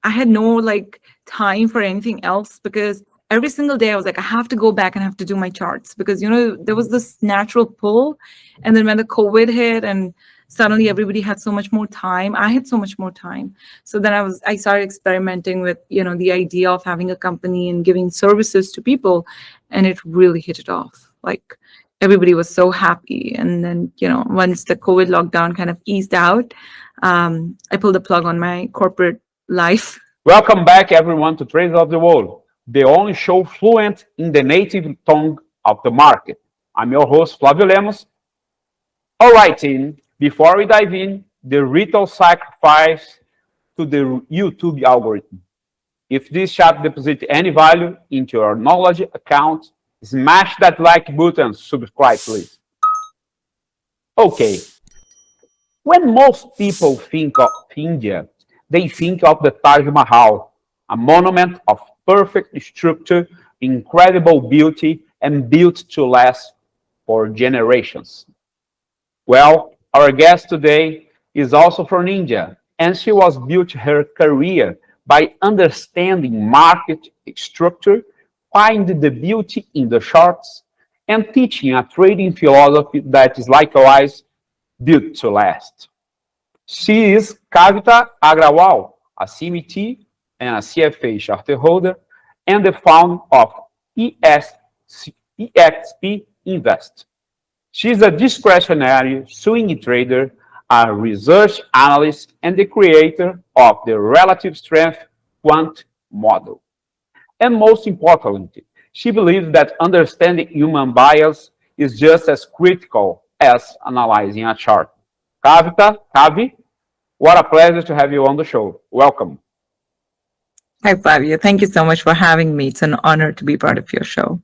I had no like time for anything else, because every single day I was like, I have to go back and have to do my charts, because, there was this natural pull. And then when the COVID hit and suddenly everybody had so much more time, I had so much more time. So then I started experimenting with, the idea of having a company and giving services to people. And it really hit it off. Like, everybody was so happy. And then, once the COVID lockdown kind of eased out, I pulled the plug on my corporate life. Welcome back, everyone, to Traders of the World, the only show fluent in the native tongue of the market. I'm your host, Flavio Lemos. All right, team, before we dive in, the ritual sacrifice to the YouTube algorithm. If this chat deposits any value into your knowledge account, smash that like button, subscribe, please. Okay. When most people think of India, they think of the Taj Mahal, a monument of perfect structure, incredible beauty, and built to last for generations. Well, our guest today is also from India, and she was built her career by understanding market structure, finding the beauty in the charts, and teaching a trading philosophy that is likewise built to last. She is Kavita Agrawal, a CMT and a CFA charter holder, and the founder of EXP Invest. She's a discretionary swing trader, a research analyst, and the creator of the relative strength Quant model. And most importantly, she believes that understanding human bias is just as critical as analyzing a chart. Kavi, what a pleasure to have you on the show. Welcome. Hi, Flavio. Thank you so much for having me. It's an honor to be part of your show.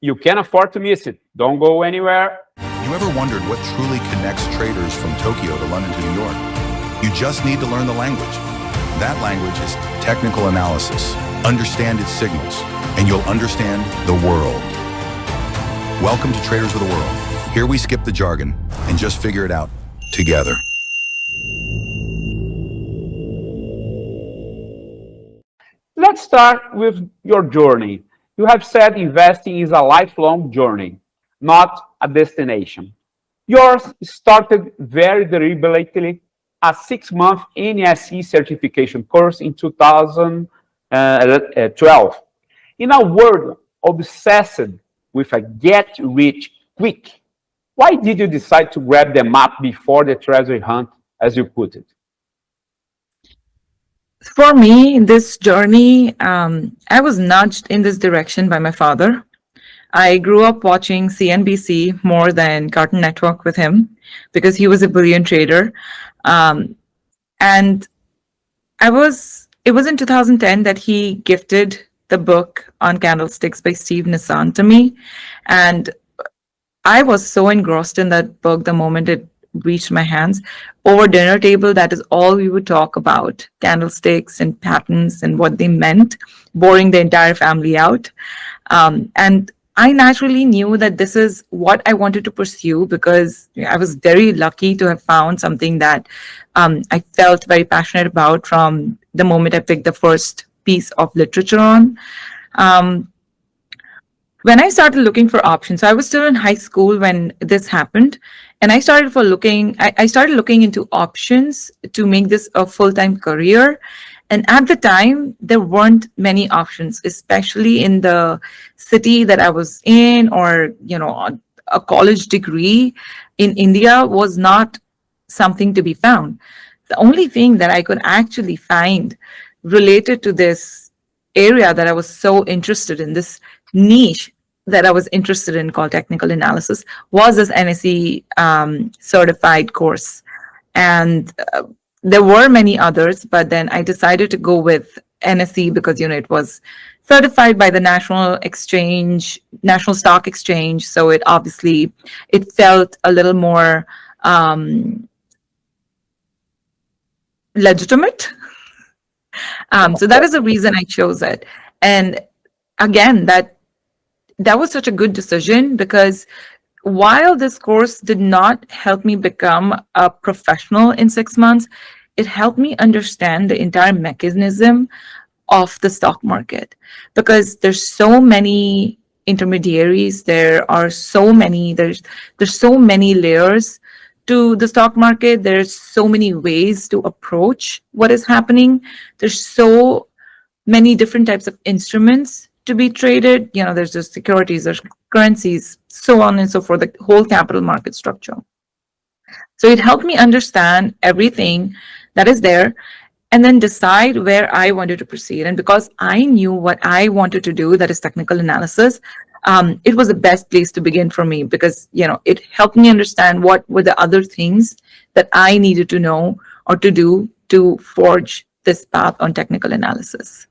You can't afford to miss it. Don't go anywhere. You ever wondered what truly connects traders from Tokyo to London to New York? You just need to learn the language. That language is technical analysis. Understand its signals, and you'll understand the world. Welcome to Traders of the World. Here we skip the jargon and just figure it out together. Let's start with your journey. You have said investing is a lifelong journey, not a destination. Yours started very deliberately, a 6-month NSE certification course in 2012. In a world obsessed with a get rich quick, why did you decide to grab the map before the treasure hunt, as you put it? For me, this journey, I was nudged in this direction by my father. I grew up watching CNBC more than Cartoon Network with him because he was a brilliant trader. And it was in 2010 that he gifted the book on candlesticks by Steve Nison to me. And I was so engrossed in that book the moment it reached my hands. Over dinner table, that is all we would talk about, candlesticks and patterns and what they meant, boring the entire family out. And I naturally knew that this is what I wanted to pursue because I was very lucky to have found something that I felt very passionate about from the moment I picked the first piece of literature on. When I started looking for options, so I was still in high school when this happened, and I started looking into options to make this a full-time career. And at the time, there weren't many options, especially in the city that I was in, or a college degree in India was not something to be found. The only thing that I could actually find related to this area that I was so interested in, this niche that I was interested in called technical analysis, was this NSE certified course. And there were many others, but then I decided to go with NSE because, it was certified by the National Stock Exchange. So it felt a little more legitimate. So that is the reason I chose it. And again, that was such a good decision because while this course did not help me become a professional in 6 months, it helped me understand the entire mechanism of the stock market, because there's so many intermediaries, there's so many layers to the stock market. There's so many ways to approach what is happening. There's so many different types of instruments to be traded. There's just securities, there's currencies, so on and so forth, the whole capital market structure. So it helped me understand everything that is there and then decide where I wanted to proceed. And because I knew what I wanted to do, that is technical analysis, it was the best place to begin for me, because it helped me understand what were the other things that I needed to know or to do to forge this path on technical analysis.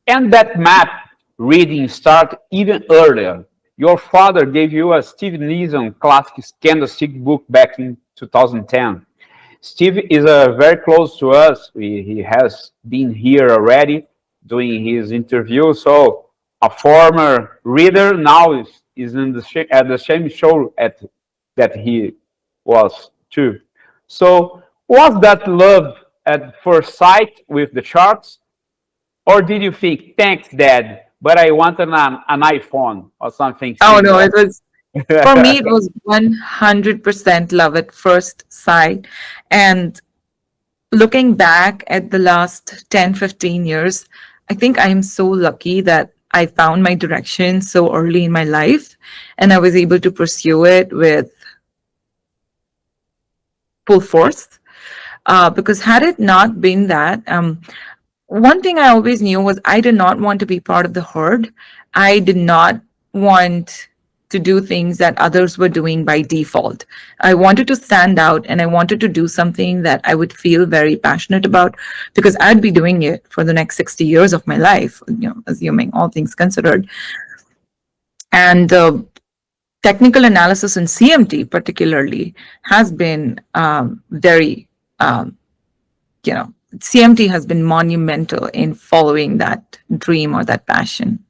And that map reading started even earlier. Your father gave you a Steve Nison classic candlestick book back in 2010. Steve is very close to us. He has been here already doing his interview. So a former reader now is at the same show that he was too. So was that love at first sight with the charts? Or did you think, thanks, Dad, but I want an iPhone or something? Oh, no, it was, for me, it was 100% love at first sight. And looking back at the last 10, 15 years, I think I am so lucky that I found my direction so early in my life, and I was able to pursue it with full force. Because had it not been that, one thing I always knew was I did not want to be part of the herd. I did not want to do things that others were doing by default. I wanted to stand out, and I wanted to do something that I would feel very passionate about, because I'd be doing it for the next 60 years of my life, assuming all things considered. And technical analysis in CMT particularly has been very, CMT has been monumental in following that dream or that passion.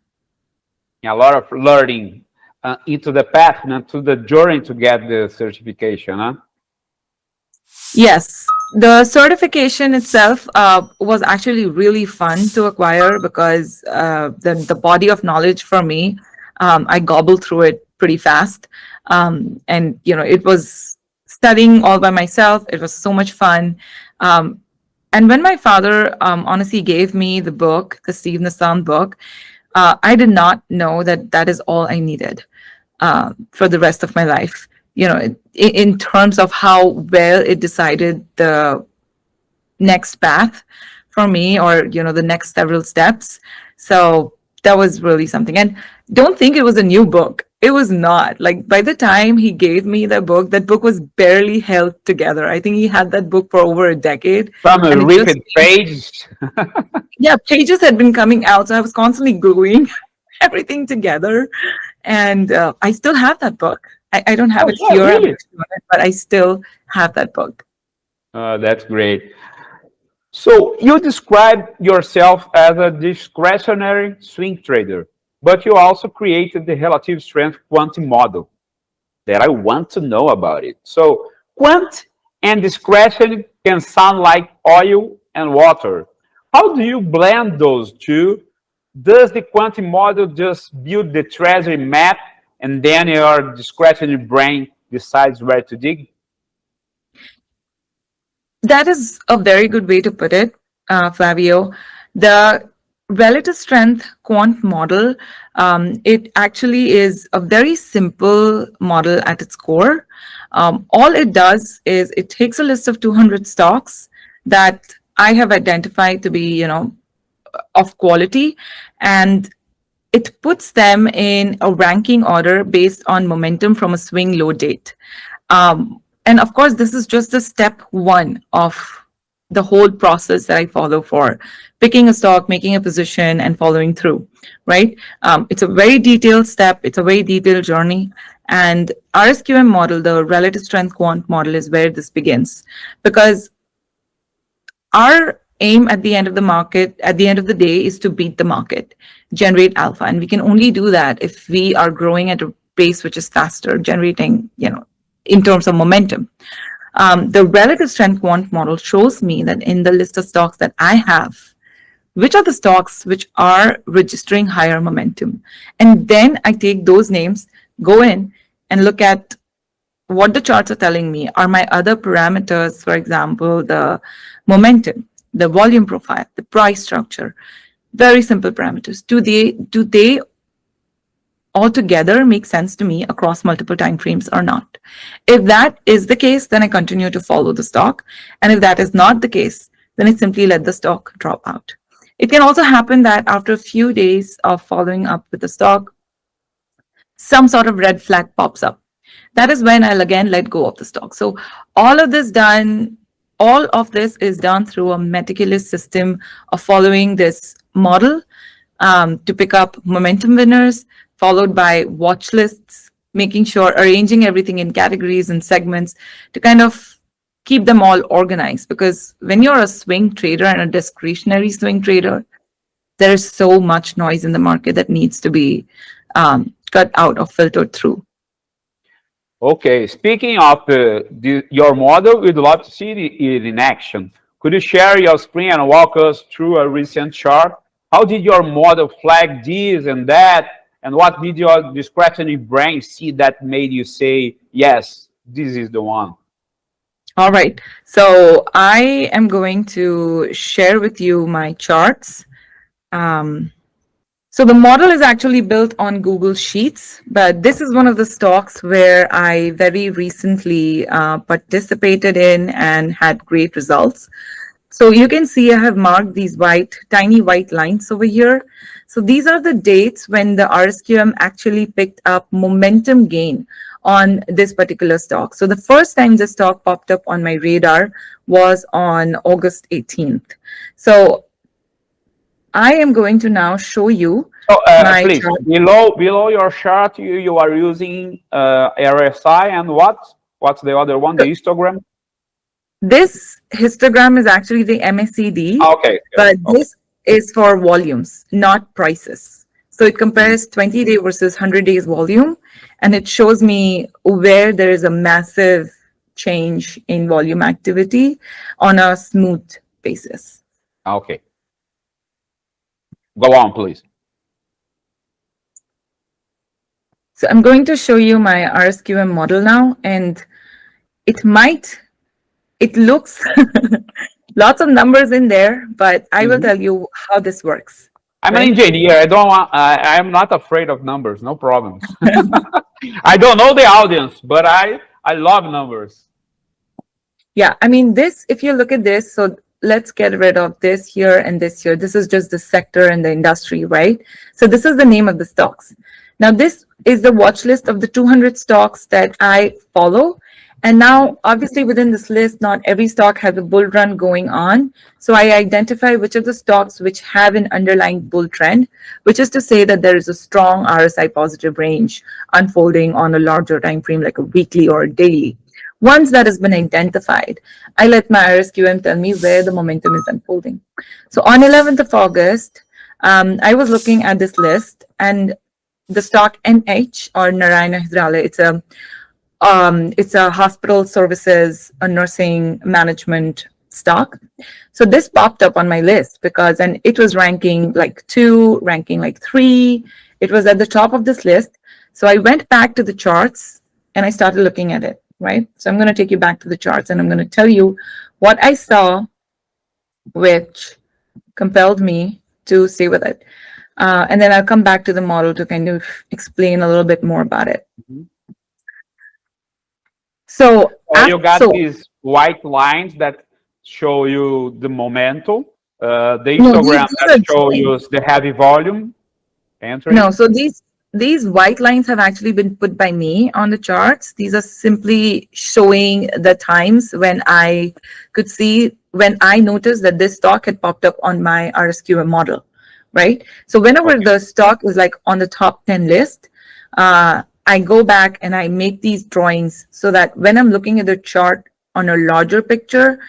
Yeah, a lot of learning into the path and to the journey to get the certification, huh? Yes, the certification itself was actually really fun to acquire, because the body of knowledge for me, I gobbled through it pretty fast. And, it was studying all by myself. It was so much fun. And when my father honestly gave me the book, the Steve Nison book, I did not know that is all I needed for the rest of my life. In terms of how well it decided the next path for me, or, the next several steps. So that was really something. And don't think it was a new book. It was not. Like, by the time he gave me that book was barely held together. I think he had that book for over a decade. From a ripped page. Yeah, pages had been coming out, so I was constantly gluing everything together. And I still have that book. I don't have it here, really? but I still have that book. That's great. So you describe yourself as a discretionary swing trader, but you also created the relative strength Quant model that I want to know about it. So Quant and discretion can sound like oil and water. How do you blend those two? Does the Quant model just build the treasury map, and then your discretionary brain decides where to dig? That is a very good way to put it, Flavio. The relative strength quant model, it actually is a very simple model at its core. All it does is it takes a list of 200 stocks that I have identified to be, of quality, and it puts them in a ranking order based on momentum from a swing low date. And of course, this is just the step one of the whole process that I follow for picking a stock, making a position, and following through, right? It's a very detailed step. It's a very detailed journey. And RSQM model, the relative strength quant model, is where this begins. Because our aim at the end of the day, is to beat the market, generate alpha. And we can only do that if we are growing at a pace which is faster, generating, in terms of momentum. The relative strength quant model shows me that in the list of stocks that I have, which are the stocks which are registering higher momentum. And then I take those names, go in and look at what the charts are telling me are my other parameters, for example, the momentum, the volume profile, the price structure, very simple parameters. Do they altogether make sense to me across multiple time frames or not? If that is the case, then I continue to follow the stock. And if that is not the case, then I simply let the stock drop out. It can also happen that after a few days of following up with the stock, some sort of red flag pops up. That is when I'll again let go of the stock. So all of this is done through a meticulous system of following this model to pick up momentum winners, followed by watch lists, making sure, arranging everything in categories and segments to kind of keep them all organized. Because when you're a swing trader and a discretionary swing trader, there's so much noise in the market that needs to be cut out or filtered through. Okay, speaking of your model, we'd love to see it in action. Could you share your screen and walk us through a recent chart? How did your model flag this and that? And what did your discretionary brain see that made you say, yes, this is the one? All right, so I am going to share with you my charts. So the model is actually built on Google Sheets, but this is one of the stocks where I very recently participated in and had great results. So you can see I have marked these tiny white lines over here. So these are the dates when the RSQM actually picked up momentum gain on this particular stock. So the first time the stock popped up on my radar was on August 18th. So I am going to now show you. Please, chart. Below your chart, you are using RSI and what's the other one? The histogram? This histogram is actually the MACD, okay, but this is for volumes, not prices. So it compares 20-day versus 100 days volume, and it shows me where there is a massive change in volume activity on a smooth basis. Okay. Go on, please. So I'm going to show you my RSQM model now, and it looks lots of numbers in there, but I will tell you how this works. I'm an engineer. I'm not afraid of numbers. No problems. I don't know the audience, but I love numbers. Yeah, I mean, if you look at this, so let's get rid of this here and this here. This is just the sector and the industry, right? So this is the name of the stocks. Now, this is the watch list of the 200 stocks that I follow. And now, obviously, within this list, not every stock has a bull run going on. So I identify which of the stocks which have an underlying bull trend, which is to say that there is a strong RSI positive range unfolding on a larger time frame, like a weekly or a daily. Once that has been identified, I let my RSQM tell me where the momentum is unfolding. So on 11th of August, I was looking at this list, and the stock NH, or Narayana Hrudayalaya, it's a hospital services, a nursing management stock. So this popped up on my list and it was ranking like 2, ranking like 3. It was at the top of this list. So I went back to the charts and I started looking at it, right? So I'm going to take you back to the charts and I'm going to tell you what I saw, which compelled me to stay with it. And then I'll come back to the model to kind of explain a little bit more about it. So you got these white lines that show you the momentum. The histogram that shows you the heavy volume entry. No, so these white lines have actually been put by me on the charts. These are simply showing the times when I noticed that this stock had popped up on my RSQM model, right? So whenever the stock is like on the top 10 list, I go back and I make these drawings so that when I'm looking at the chart on a larger picture,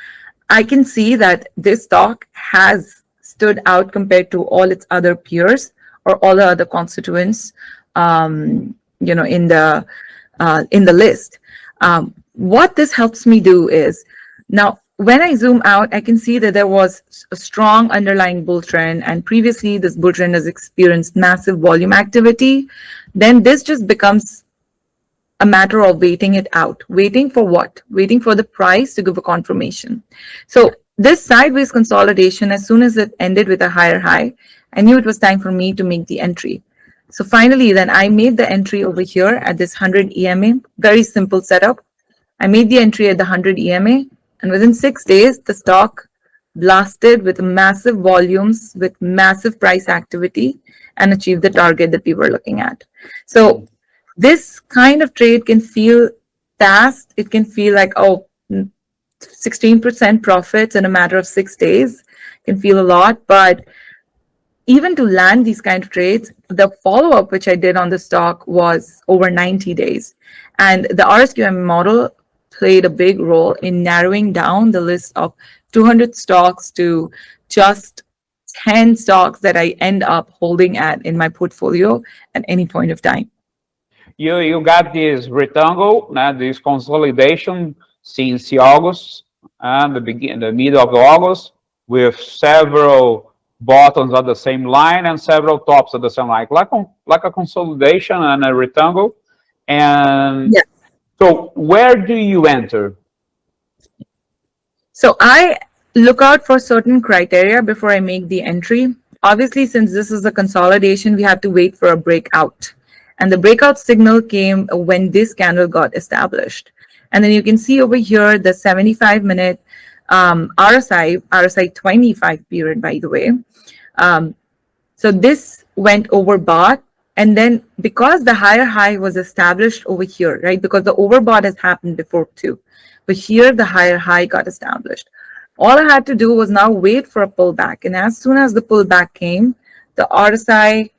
I can see that this stock has stood out compared to all its other peers or all the other constituents, in the list. What this helps me do is, now when I zoom out, I can see that there was a strong underlying bull trend, and previously this bull trend has experienced massive volume activity. Then this just becomes a matter of waiting it out. Waiting for what? Waiting for the price to give a confirmation. So this sideways consolidation, as soon as it ended with a higher high, I knew it was time for me to make the entry. So finally, then I made the entry over here at this 100 EMA. Very simple setup. I made the entry at the 100 EMA, and within 6 days, the stock blasted with massive volumes, with massive price activity, and achieved the target that we were looking at. So this kind of trade can feel fast. It can feel like, oh, 16% profits in a matter of 6 days can feel a lot. But even to land these kind of trades, the follow-up which I did on the stock was over 90 days. And the RSQM model played a big role in narrowing down the list of 200 stocks to just 10 stocks that I end up holding in my portfolio at any point of time. You got this rectangle, this consolidation since August and the middle of August, with several bottoms at the same line and several tops at the same line, like a consolidation and a rectangle. And yes. So where do you enter? So I look out for certain criteria before I make the entry. Obviously, since this is a consolidation, we have to wait for a breakout. And the breakout signal came when this candle got established. And then you can see over here the 75-minute RSI 25 period, by the way. So this went overbought. And then because the higher high was established over here, right? Because the overbought has happened before too. But here the higher high got established. All I had to do was now wait for a pullback. And as soon as the pullback came, the RSI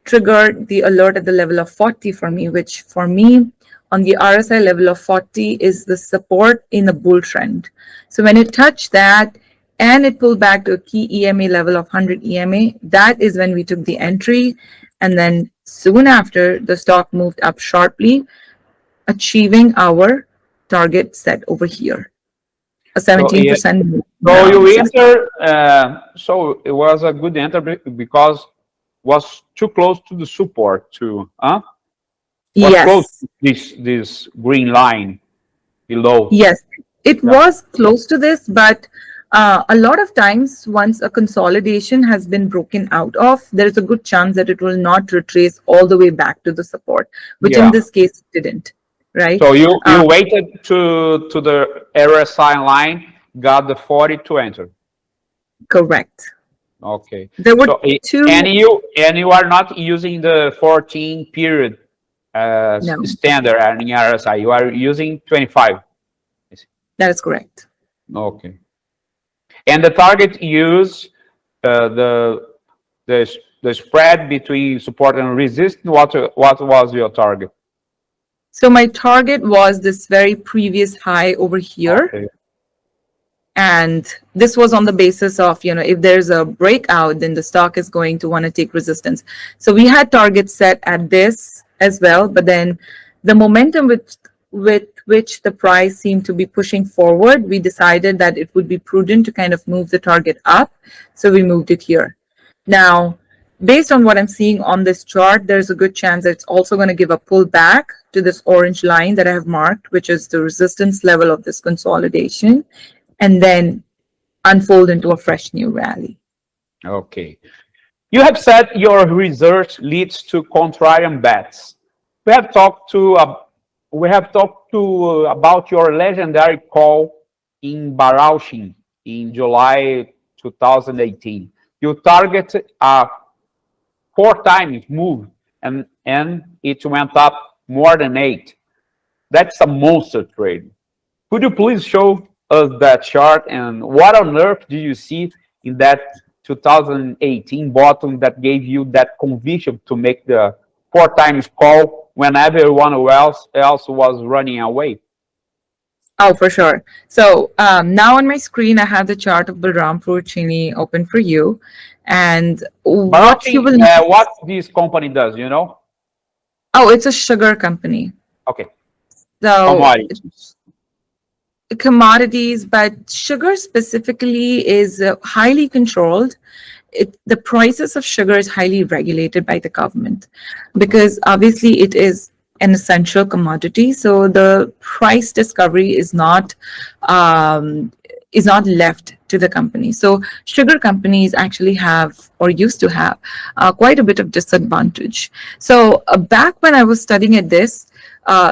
triggered the alert at the level of 40 for me, which for me on the RSI level of 40 is the support in the bull trend. So when it touched that and it pulled back to a key EMA level of 100 EMA, that is when we took the entry. And then soon after, the stock moved up sharply, achieving our target set over here, a 17% move. So you enter, so it was a good enter because it was too close to the support too, huh? Yes. Close to this green line below. Yes, it was close to this, but a lot of times once a consolidation has been broken out of, there is a good chance that it will not retrace all the way back to the support, which in this case it didn't, right? So you waited to the RSI line, got the 40 to enter. Correct. Okay. There were two. And you are not using the 14 period standard in RSI. You are using 25. That is correct. Okay. And the target use the spread between support and resistance. What was your target? So my target was this very previous high over here. Okay. And this was on the basis of, if there's a breakout, then the stock is going to want to take resistance. So we had targets set at this as well, but then the momentum with which the price seemed to be pushing forward, we decided that it would be prudent to kind of move the target up. So we moved it here. Now, based on what I'm seeing on this chart, there's a good chance that it's also going to give a pullback to this orange line that I have marked, which is the resistance level of this consolidation, and then unfold into a fresh new rally. Okay. You have said your research leads to contrarian bets. We have talked about your legendary call in Baraushin in July 2018. You targeted a 4 times move and it went up more than 8. That's a monster trade. Could you please show us that chart, and what on earth do you see in that 2018 bottom that gave you that conviction to make the 4 times call when everyone else was running away? Oh, for sure. So now on my screen, I have the chart of Balrampur Chini open for you. And what this company does, you know? Oh, it's a sugar company. Okay. So Commodities. commodities, but sugar specifically is highly controlled. The prices of sugar is highly regulated by the government because obviously it is an essential commodity. So the price discovery is not left to the company. So sugar companies actually have, or used to have, quite a bit of disadvantage. So back when I was studying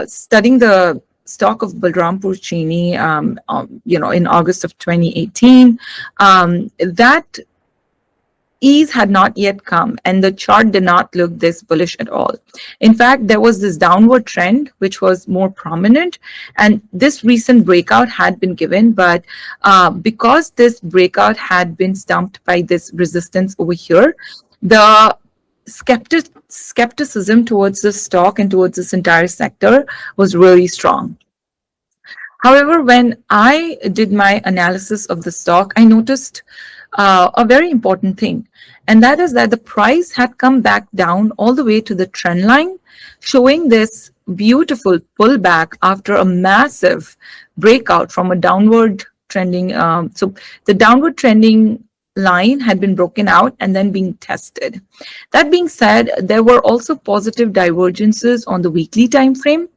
studying the stock of Balrampur Chini, in August of 2018, that ease had not yet come and the chart did not look this bullish at all. In fact, there was this downward trend which was more prominent, and this recent breakout had been given, but because this breakout had been stumped by this resistance over here, the skepticism towards the stock and towards this entire sector was really strong. However, when I did my analysis of the stock, I noticed a very important thing, and that is that the price had come back down all the way to the trend line, showing this beautiful pullback after a massive breakout from a downward trending. So the downward trending line had been broken out and then being tested. That being said, there were also positive divergences on the weekly time frame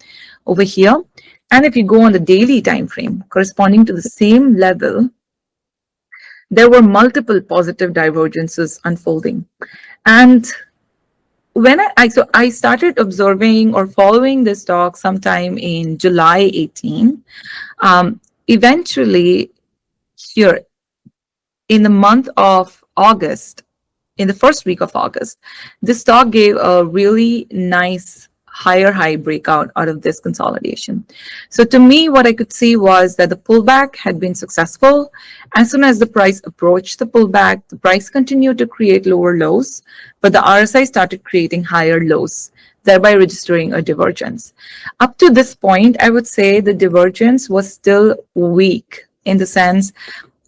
over here. And if you go on the daily time frame corresponding to the same level, there were multiple positive divergences unfolding. And when I started observing or following this stock sometime in July 18, eventually here in the month of August, in the first week of August, this stock gave a really nice higher high breakout out of this consolidation. So to me, what I could see was that the pullback had been successful. As soon as the price approached the pullback, the price continued to create lower lows, but the RSI started creating higher lows, thereby registering a divergence. Up to this point, I would say the divergence was still weak, in the sense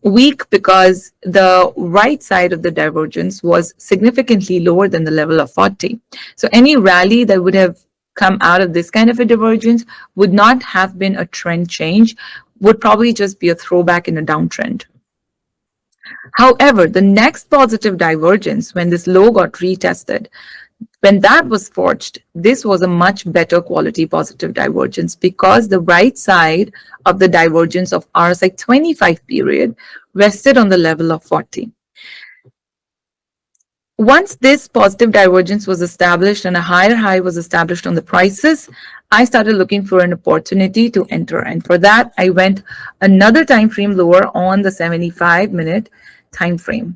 weak because the right side of the divergence was significantly lower than the level of 40. So any rally that would have come out of this kind of a divergence would not have been a trend change, would probably just be a throwback in a downtrend. However, the next positive divergence, when this low got retested, when that was forged, this was a much better quality positive divergence because the right side of the divergence of RSI 25 period rested on the level of 40. Once this positive divergence was established and a higher high was established on the prices, I started looking for an opportunity to enter. And for that, I went another time frame lower on the 75-minute time frame.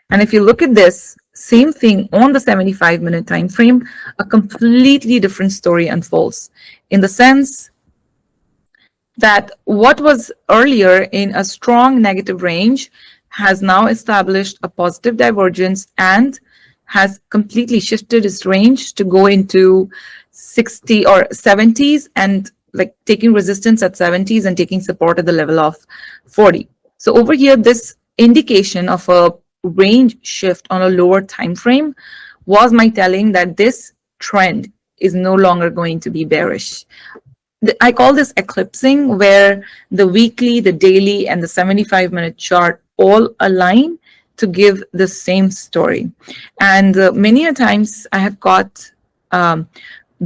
And if you look at this, same thing on the 75-minute time frame, a completely different story unfolds, in the sense that what was earlier in a strong negative range has now established a positive divergence and has completely shifted its range to go into 60 or 70s, and like taking resistance at 70s and taking support at the level of 40. So over here, this indication of a range shift on a lower time frame was my telling that this trend is no longer going to be bearish. I call this eclipsing, where the weekly, the daily, and the 75-minute chart all align to give the same story. And many a times I have got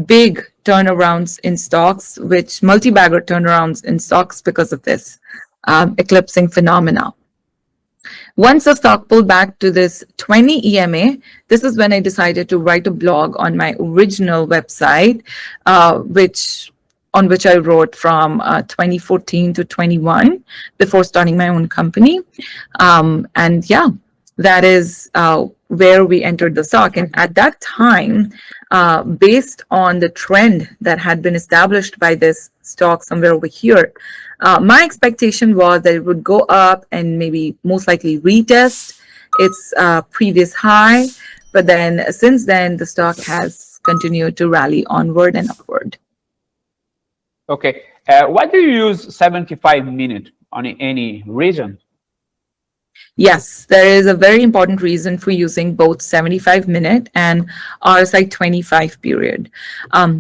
big turnarounds in stocks, which multi-bagger turnarounds in stocks because of this eclipsing phenomena. Once the stock pulled back to this 20 EMA, this is when I decided to write a blog on my original website, on which I wrote from 2014 to 21 before starting my own company. And yeah, that is where we entered the stock. And at that time, based on the trend that had been established by this stock somewhere over here, my expectation was that it would go up and maybe most likely retest its previous high. But then since then, the stock has continued to rally onward and upward. Okay. Why do you use 75 minutes on any reason? Yes, there is a very important reason for using both 75-minute and RSI 25 period.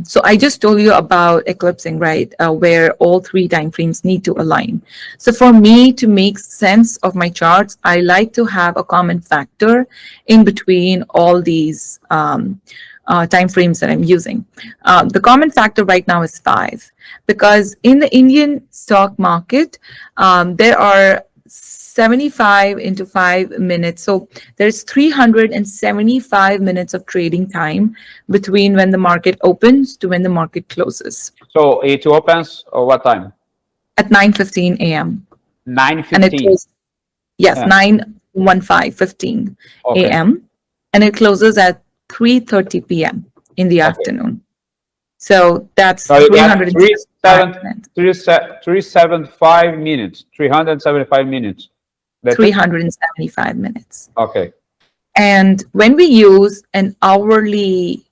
So I just told you about eclipsing, right, where all three time frames need to align. So for me to make sense of my charts, I like to have a common factor in between all these time frames that I'm using. The common factor right now is 5, because in the Indian stock market, there are 75 into 5 minutes. So there's 375 minutes of trading time between when the market opens to when the market closes. So it opens what time? At 9:15 a.m. 9:15. And it closes, yes, Yeah. 9:15 Okay. a.m. And it closes at 3:30 p.m. in the afternoon. So that's So you got 375 minutes. 375 minutes. 375 minutes. That's it? 375 minutes. Okay. And when we use an hourly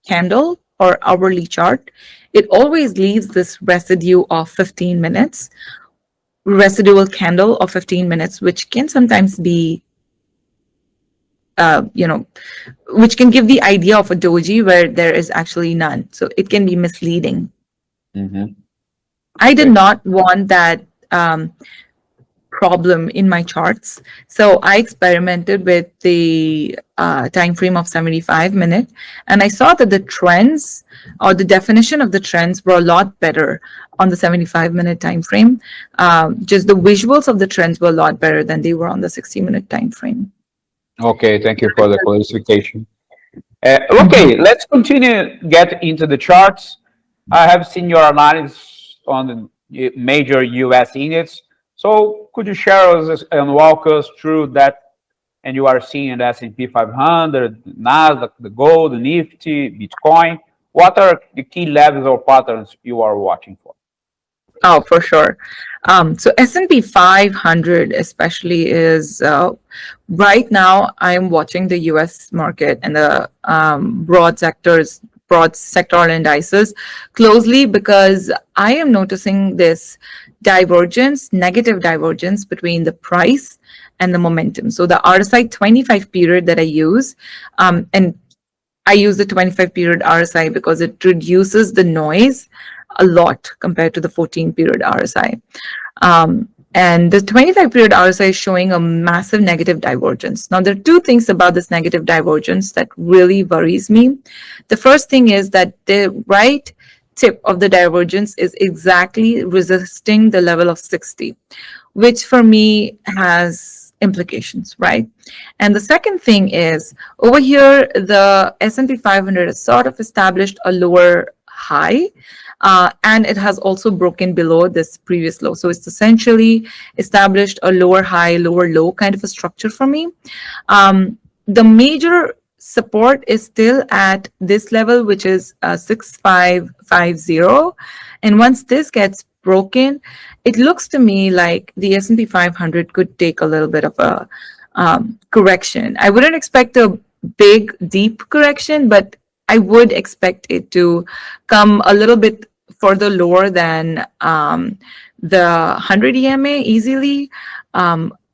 candle or hourly chart, it always leaves this residue of 15 minutes, residual candle of 15 minutes, which can sometimes be, which can give the idea of a doji where there is actually none. So it can be misleading. Mhm. I did Okay. not want that problem in my charts. So I experimented with the time frame of 75 minutes, and I saw that the trends or the definition of the trends were a lot better on the 75-minute time frame. Just the visuals of the trends were a lot better than they were on the 60-minute time frame. Okay, thank you for the clarification. Okay, let's continue get into the charts. I have seen your analysis on the major U.S. index. So could you share with us and walk us through that? And you are seeing the S&P 500, Nasdaq, the gold, the Nifty, Bitcoin. What are the key levels or patterns you are watching for? Oh, for sure. So S&P 500 especially is, right now I'm watching the US market and the broad sectoral indices closely, because I am noticing this divergence, negative divergence between the price and the momentum. So the RSI 25 period that I use, and I use the 25 period RSI because it reduces the noise a lot compared to the 14 period RSI. And the 25 period RSI is showing a massive negative divergence. Now, there are two things about this negative divergence that really worries me. The first thing is that the right tip of the divergence is exactly resisting the level of 60, which for me has implications, right? And the second thing is over here, the S&P 500 has sort of established a lower high, and it has also broken below this previous low. So it's essentially established a lower high, lower low kind of a structure for me. The major support is still at this level, which is 6550. And once this gets broken, it looks to me like the S&P 500 could take a little bit of a correction. I wouldn't expect a big, deep correction, but I would expect it to come a little bit further lower than the 100 EMA easily.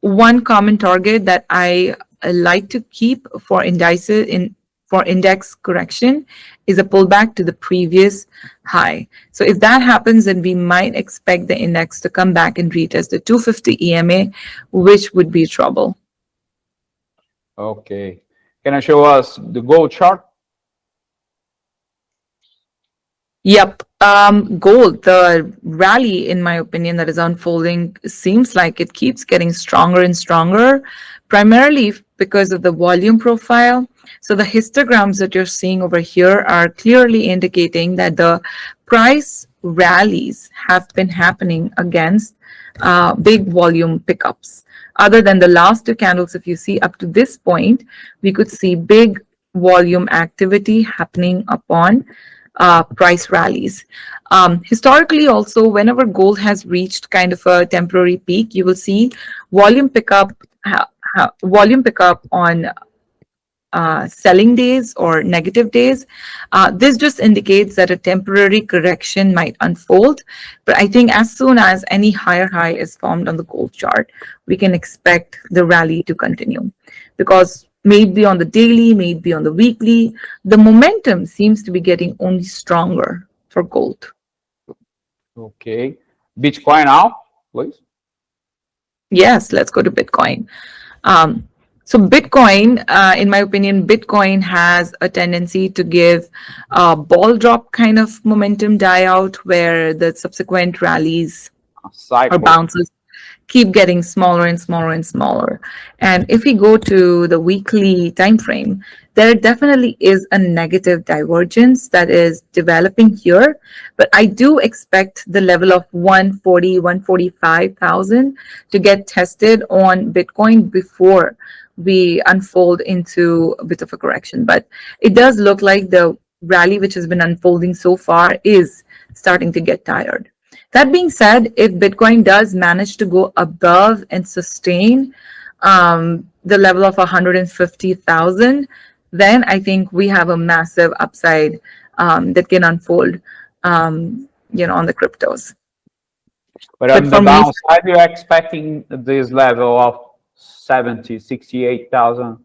One common target that I like to keep for indices for index correction is a pullback to the previous high. So if that happens, then we might expect the index to come back and retest the 250 EMA, which would be trouble. Okay. Can you show us the gold chart? Yep. Gold, the rally, in my opinion, that is unfolding seems like it keeps getting stronger and stronger, primarily because of the volume profile. So the histograms that you're seeing over here are clearly indicating that the price rallies have been happening against big volume pickups. Other than the last two candles, if you see up to this point, we could see big volume activity happening upon price rallies. Historically also, whenever gold has reached kind of a temporary peak, you will see volume pickup on selling days or negative days. This just indicates that a temporary correction might unfold. But I think as soon as any higher high is formed on the gold chart, we can expect the rally to continue. Because maybe on the daily, maybe on the weekly, the momentum seems to be getting only stronger for gold. Okay. Bitcoin now, please. Yes, let's go to Bitcoin. So Bitcoin, in my opinion, Bitcoin has a tendency to give a ball drop kind of momentum die out where the subsequent rallies or bounces keep getting smaller and smaller and smaller. And if we go to the weekly time frame, there definitely is a negative divergence that is developing here. But I do expect the level of 140, 145,000 to get tested on Bitcoin before we unfold into a bit of a correction. But it does look like the rally which has been unfolding so far is starting to get tired. That being said, if Bitcoin does manage to go above and sustain the level of 150,000, then I think we have a massive upside that can unfold, on the cryptos. But on the downside, you're expecting this level of 70, 68,000.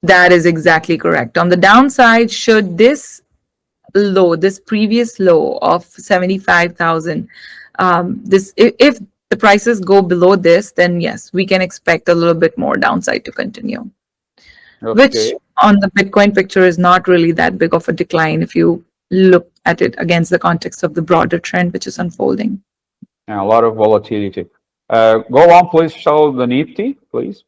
That is exactly correct. On the downside, should this previous low of 75,000, if the prices go below this, then yes, we can expect a little bit more downside to continue. Okay. Which on the Bitcoin picture is not really that big of a decline if you look at it against the context of the broader trend which is unfolding. And a lot of volatility. Go on, please show the Nifty, please.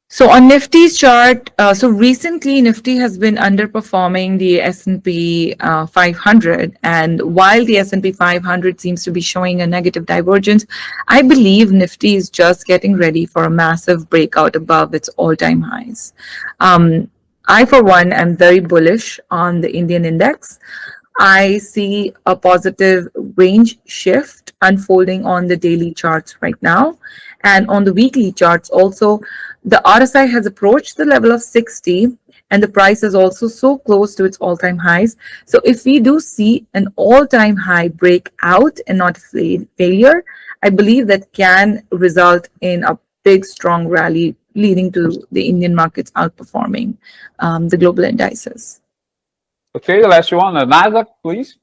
So on Nifty's chart, so recently Nifty has been underperforming the S&P 500, and while the S&P 500 seems to be showing a negative divergence, I believe Nifty is just getting ready for a massive breakout above its all-time highs. I, for one, am very bullish on the Indian index. I see a positive range shift unfolding on the daily charts right now, and on the weekly charts also. The RSI has approached the level of 60 and the price is also so close to its all-time highs. So if we do see an all-time high break out and not failure, I believe that can result in a big, strong rally leading to the Indian markets outperforming the global indices. Okay, the last one, the Nasdaq, please.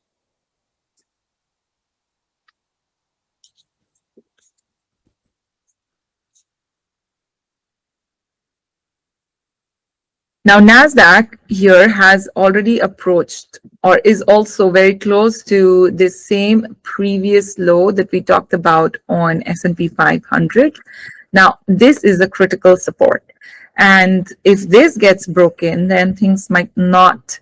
Now, NASDAQ here has already approached or is also very close to the same previous low that we talked about on S&P 500. Now, this is a critical support. And if this gets broken, then things might not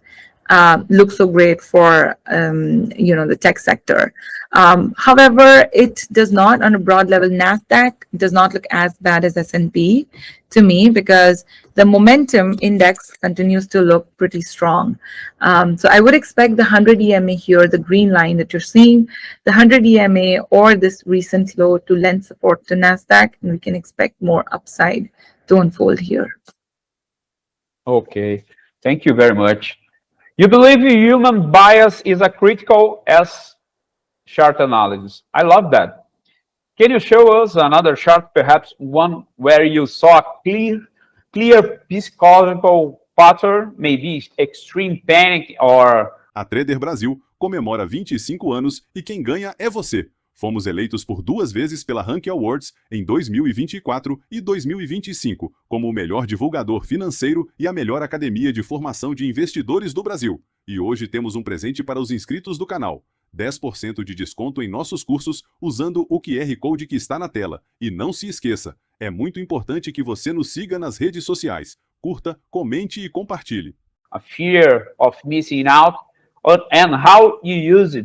look so great for, the tech sector. However, it does not, on a broad level, NASDAQ does not look as bad as S&P to me because the momentum index continues to look pretty strong. So I would expect the 100 EMA here, the green line that you're seeing, the 100 EMA or this recent low to lend support to NASDAQ, and we can expect more upside to unfold here. Okay, thank you very much. You believe human bias is as critical as chart analysis. I love that. Can you show us another chart, perhaps one where you saw a clear psychological pattern, maybe extreme panic or... A Trader Brasil comemora 25 anos e quem ganha é você. Fomos eleitos por 2 vezes pela Rank Awards em 2024 e 2025 como o melhor divulgador financeiro e a melhor academia de formação de investidores do Brasil. E hoje temos um presente para os inscritos do canal. 10% de desconto em nossos cursos usando o QR Code que está na tela. E não se esqueça, é muito importante que você nos siga nas redes sociais. Curta, comente e compartilhe. A fear of missing out and how you use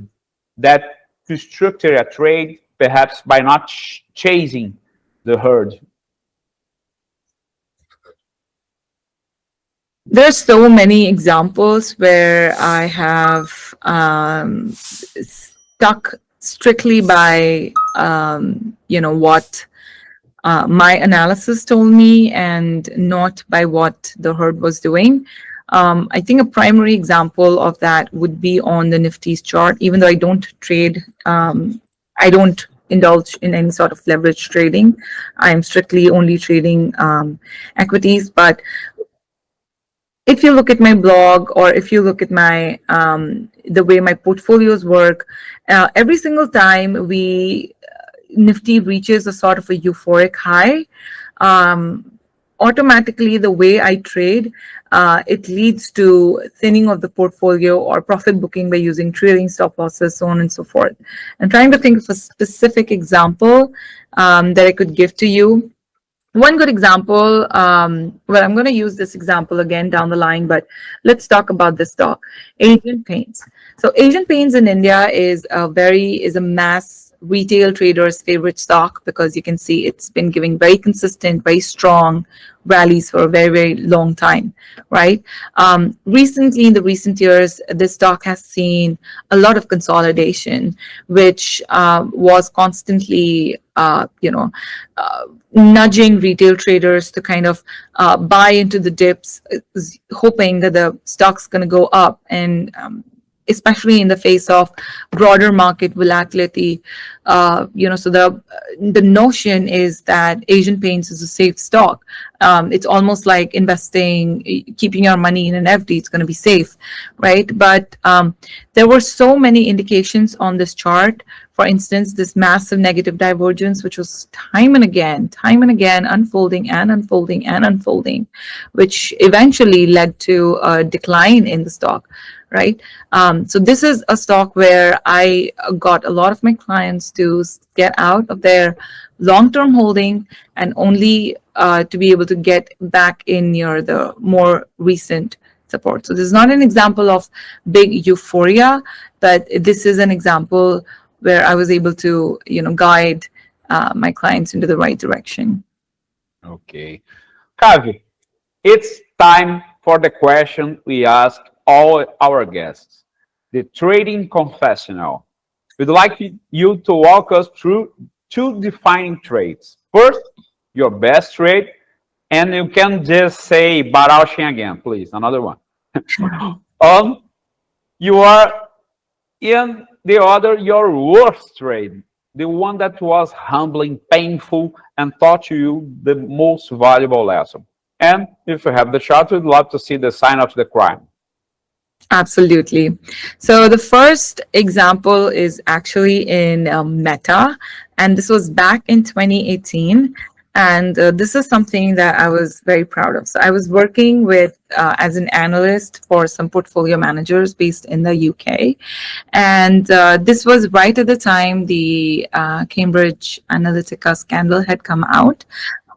that to structure a trade, perhaps by not chasing the herd. There's so many examples where I have stuck strictly by, what my analysis told me and not by what the herd was doing. I think a primary example of that would be on the Nifty's chart. Even though I don't trade, I don't indulge in any sort of leverage trading. I'm strictly only trading equities. But if you look at my blog, or if you look at my the way my portfolios work, every single time Nifty reaches a sort of a euphoric high, automatically the way I trade, it leads to thinning of the portfolio or profit booking by using trailing stop losses, so on and so forth. I'm trying to think of a specific example that I could give to you. One good example, well, I'm going to use this example again down the line, but let's talk about this stock, Asian Paints. So Asian Paints in India is a mass retail trader's favorite stock, because you can see it's been giving very consistent, very strong rallies for a very, very long time, right? Recently, in the recent years, this stock has seen a lot of consolidation, which was constantly, nudging retail traders to kind of buy into the dips, hoping that the stock's going to go up. And especially in the face of broader market volatility, so the notion is that Asian Paints is a safe stock. It's almost like investing, keeping your money in an FD, it's going to be safe, right? But there were so many indications on this chart. For instance, this massive negative divergence, which was time and again, unfolding and unfolding and unfolding, which eventually led to a decline in the stock, right? So this is a stock where I got a lot of my clients to get out of their long-term holding and only to be able to get back in near the more recent support. So this is not an example of big euphoria, but this is an example where I was able to, guide my clients into the right direction. Okay. Kavi, it's time for the question we ask all our guests, the trading confessional. We'd like you to walk us through two defining trades. First, your best trade, and you can just say Barauchin again, please, another one. You are in the other, your worst trade, the one that was humbling, painful, and taught you the most valuable lesson. And if you have the chart, we'd love to see the sign of the crime. Absolutely. So the first example is actually in Meta, and this was back in 2018. And this is something that I was very proud of. So I was working with as an analyst for some portfolio managers based in the UK. And this was right at the time the Cambridge Analytica scandal had come out.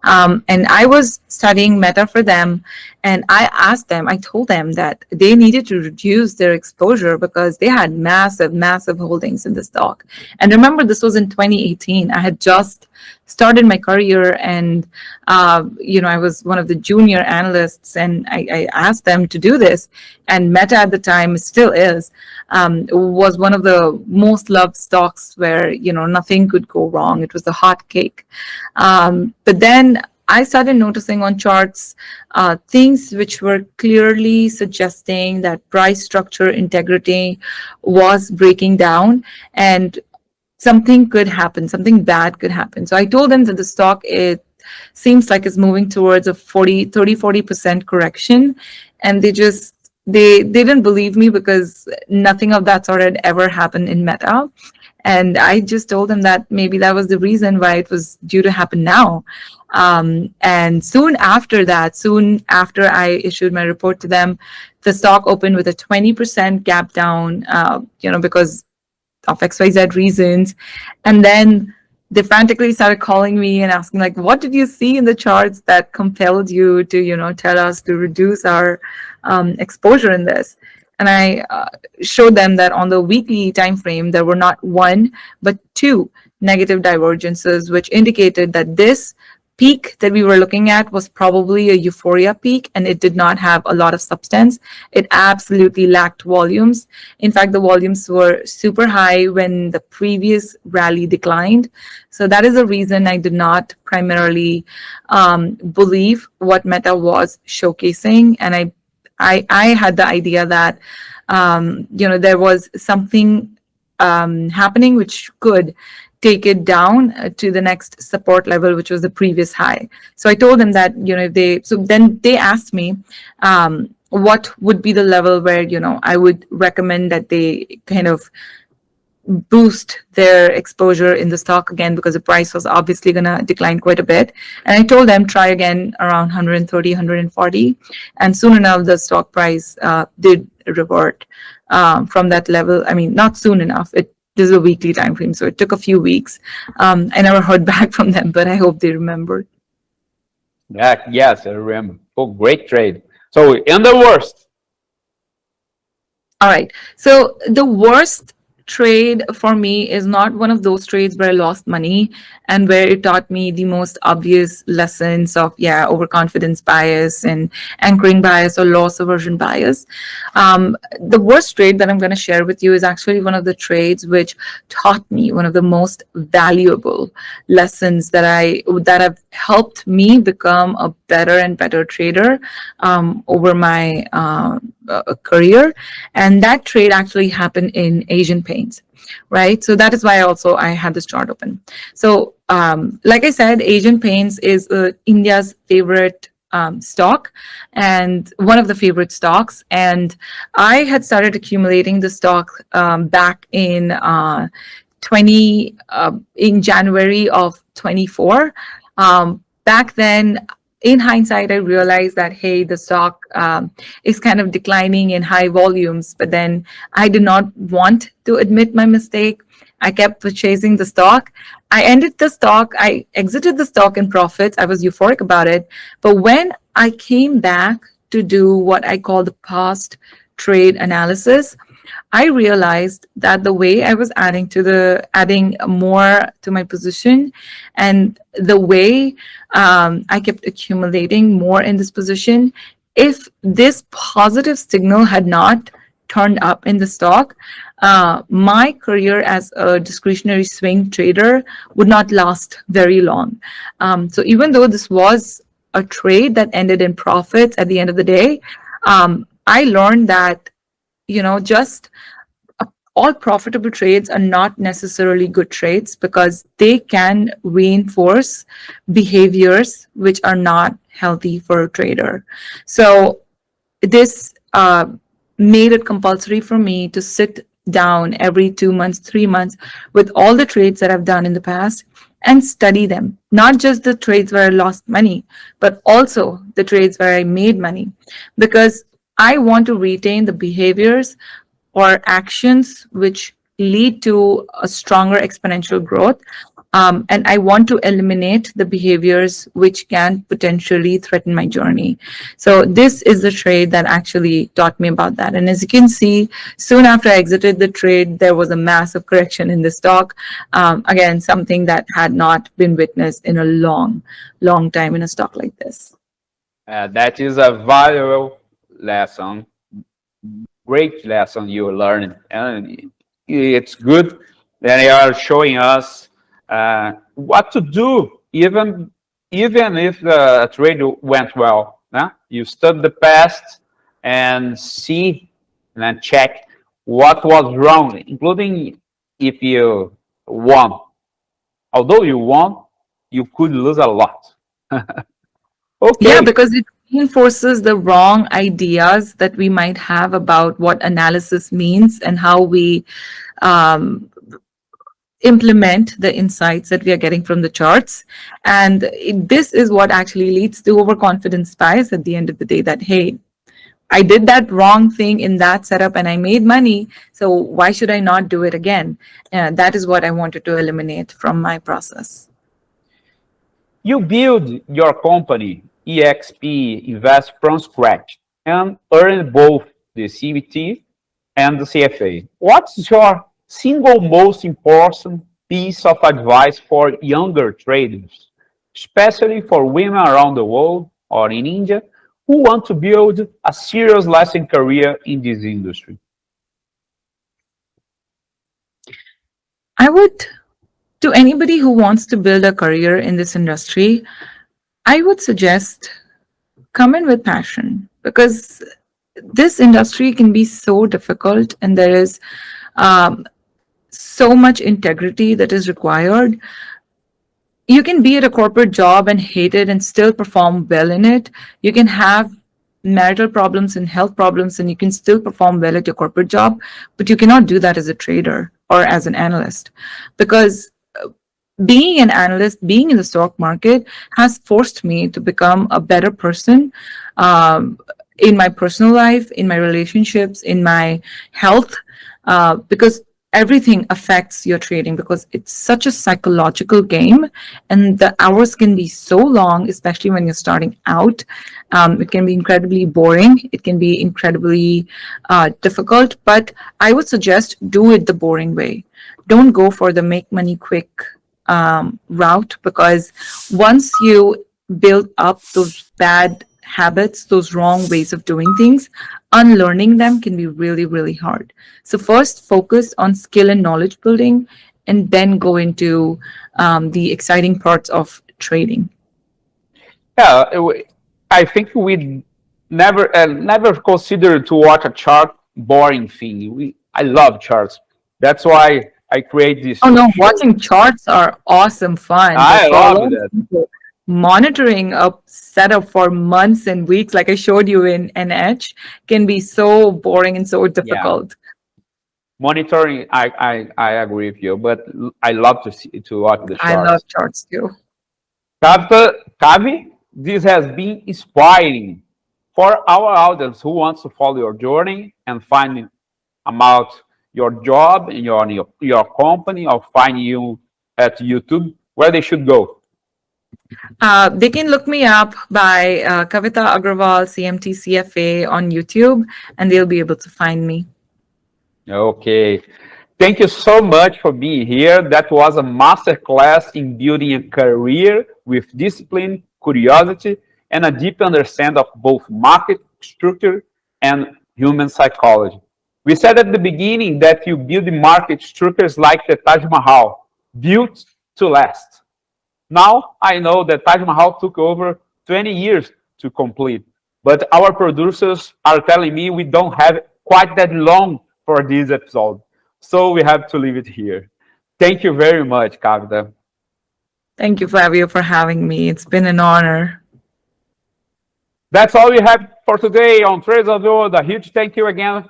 And I was studying Meta for them, and I told them that they needed to reduce their exposure because they had massive holdings in the stock. And remember, this was in 2018. I had just started my career, and I was one of the junior analysts, and I asked them to do this. And Meta at the time, still is, was one of the most loved stocks where nothing could go wrong. It was a hot cake. But then I started noticing on charts things which were clearly suggesting that price structure integrity was breaking down, and something could happen, something bad could happen. So I told them that the stock, it seems like it's moving towards a 30-40% correction, and they didn't believe me because nothing of that sort had ever happened in Meta. And I just told them that maybe that was the reason why it was due to happen now. And soon after I issued my report to them, the stock opened with a 20% gap down, because of XYZ reasons. And then they frantically started calling me and asking, like, what did you see in the charts that compelled you to, tell us to reduce our exposure in this? And I showed them that on the weekly time frame, there were not one, but two negative divergences, which indicated that this peak that we were looking at was probably a euphoria peak, and it did not have a lot of substance. It absolutely lacked volumes. In fact, the volumes were super high when the previous rally declined. So that is the reason I did not primarily believe what Meta was showcasing. And I had the idea that there was something happening which could take it down to the next support level, which was the previous high. So I told them that, then they asked me what would be the level where, I would recommend that they kind of boost their exposure in the stock again, because the price was obviously going to decline quite a bit. And I told them try again around 130, 140. And soon enough, the stock price did revert from that level. I mean, not soon enough. This is a weekly time frame, so it took a few weeks. I never heard back from them, but I hope they remembered. Yeah, yes, I remember. Oh, great trade. So, in the worst. All right. So the worst trade for me is not one of those trades where I lost money and where it taught me the most obvious lessons of overconfidence bias and anchoring bias or loss aversion bias. The worst trade that I'm going to share with you is actually one of the trades which taught me one of the most valuable lessons that have helped me become a better and better trader over my career. And that trade actually happened in Asian paints, right? So that is why I had this chart open. So like I said, Asian paints is India's favorite stock and one of the favorite stocks. And I had started accumulating the stock back in January of 24. Back then, in hindsight, I realized that, hey, the stock is kind of declining in high volumes, but then I did not want to admit my mistake. I kept purchasing the stock. I exited the stock in profits. I was euphoric about it. But when I came back to do what I call the past trade analysis, I realized that the way I was adding more to my position and the way I kept accumulating more in this position, if this positive signal had not turned up in the stock, my career as a discretionary swing trader would not last very long. So even though this was a trade that ended in profits at the end of the day, I learned that just all profitable trades are not necessarily good trades because they can reinforce behaviors which are not healthy for a trader. So this made it compulsory for me to sit down every 2 months, 3 months with all the trades that I've done in the past and study them, not just the trades where I lost money, but also the trades where I made money, because I want to retain the behaviors or actions which lead to a stronger exponential growth. And I want to eliminate the behaviors which can potentially threaten my journey. So this is the trade that actually taught me about that. And as you can see, soon after I exited the trade, there was a massive correction in the stock. Again, something that had not been witnessed in a long, long time in a stock like this. That is a valuable lesson. Great lesson you learned, and it's good that you are showing us what to do, even if the trade went well. You study the past and see and check what was wrong, including if you won. Although you won, you could lose a lot. Okay. Yeah, because it reinforces the wrong ideas that we might have about what analysis means and how we implement the insights that we are getting from the charts. And this is what actually leads to overconfidence bias at the end of the day, that, hey, I did that wrong thing in that setup and I made money, so why should I not do it again? That is what I wanted to eliminate from my process. You build your company, EXP Invest, from scratch and earn both the CMT and the CFA. What's your single most important piece of advice for younger traders especially for women around the world or in India who want to build a serious lasting career in this industry? I would, to anybody who wants to build a career in this industry, I would suggest come in with passion, because this industry can be so difficult and there is so much integrity that is required. You can be at a corporate job and hate it and still perform well in it. You can have marital problems and health problems and you can still perform well at your corporate job, but you cannot do that as a trader or as an analyst, because being an analyst, being in the stock market has forced me to become a better person in my personal life, in my relationships, in my health, because everything affects your trading, because it's such a psychological game and the hours can be so long, especially when you're starting out. It can be incredibly boring. It can be incredibly difficult, but I would suggest do it the boring way. Don't go for the make money quick route, because once you build up those bad habits, those wrong ways of doing things, unlearning them can be really, really hard. So first focus on skill and knowledge building, and then go into the exciting parts of trading. Yeah, I think we never consider to watch a chart boring thing. I love charts. That's why I create this. Oh no, watching charts are awesome fun. I But for a love lot of that. people, monitoring a setup for months and weeks, like I showed you in NH, can be so boring and so difficult. Monitoring, I agree with you, but I love to watch the charts. I love charts too. Kavi, this has been inspiring for our audience who wants to follow your journey and find about your job and your company, or find you at YouTube, where they should go. They can look me up by Kavita Agrawal CMT CFA on YouTube, and they'll be able to find me. Okay. Thank you so much for being here. That was a masterclass in building a career with discipline, curiosity, and a deep understanding of both market structure and human psychology. We said at the beginning that you build market structures like the Taj Mahal, built to last. Now I know that Taj Mahal took over 20 years to complete, but our producers are telling me we don't have quite that long for this episode, so we have to leave it here. Thank you very much, Kavita. Thank you, Flavio, for having me. It's been an honor. That's all we have for today on Trades of the World. A huge thank you again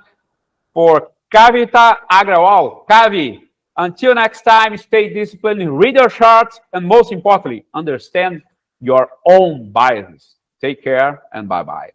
for Kavita Agrawal. Kavi, until next time, stay disciplined, read your charts, and most importantly, understand your own biases. Take care and bye-bye.